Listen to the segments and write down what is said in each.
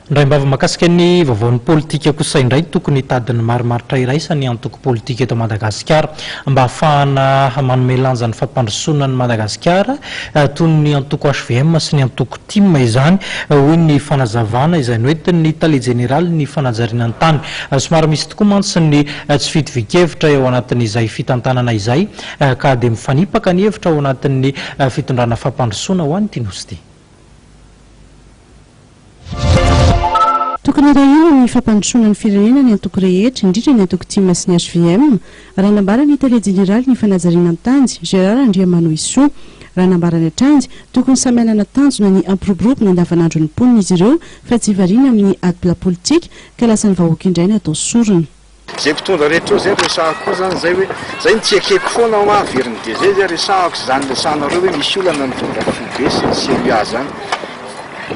Ndray makasika ny vaovaon'ny politika kosa indray tokony tadiny marimaritra iraisany antoko politika eto Madagasikara mba ahafahana manome lanja ny fampandrosoana ny Madagasikara toy ny antoko HVM sy ny antoko TIM izany hoy ny fanazavana izay noentin'ny tale general ny fanajariana ny tany somary misy tokoa mantsy ny tsy fitovik-hevitra eo anatin'izay fitantanana izay ka dia mifanipaka ny hevitra ao anatin'ny fitondrana fampandrosoana ho an'ny Tinosity. Tokony rahina ny fampandrosoana ny firenena ny antoko rehetra indrindra ny antoko TIM sy ny HVM raha nambarany tale general ny fanajariana ny tanjy Gérard Andriamanoisoa raha nambarany atranjy tokony samianana tanjona ny ampiroborobo ny andavanandro ny mponina izy ireo fa tsy variana amin'ny ady politika ka lasa ny vahoaka indray ny atao sorona. Zay mpitondra rehetra zay resahako zany zay hoe zay ny tsy akeko foana ao averiny dia zay zay resahako zany lesanareo hoe misy olana mitondra fobe sy ny seria zany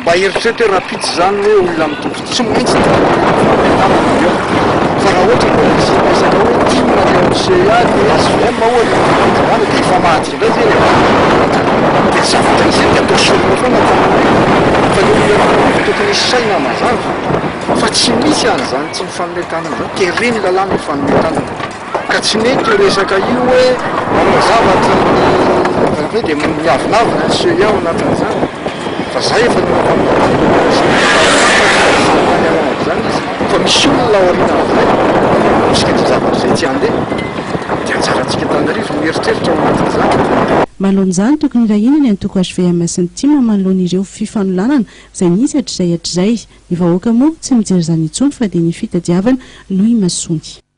mba eritrreto hoe rapitsy zany hoe olona mitondra tsy maintsy fa raha ohatra ko misy masaka hoe timona ny CA dia SVM ohatra dia efa maty indray zay dia zavatra izay dia atao sorona foana fa ny olona tokony saina mazava fa tsy misy an'izany tsy mifanometanana zany tereny lalàna mifanometanana ka tsy mety resaka io hoe zavatra ny dia miavinavina ny CA ao anatin'izany fa zay efa zany izy fa misy olona ao aoriana zay misy ty zavatra zay tsy andeha dia anjarantsika tanarivo mieritreritra ao anatin'izany. Manoloan'izany tokony rahina ny antoko HVM sy ny TIM manoloan'ireo fifanolanana izay nisy hatrizay ny vahoaka moa tsy mijery izany intsony fa dia ny fitadiavana no imasony.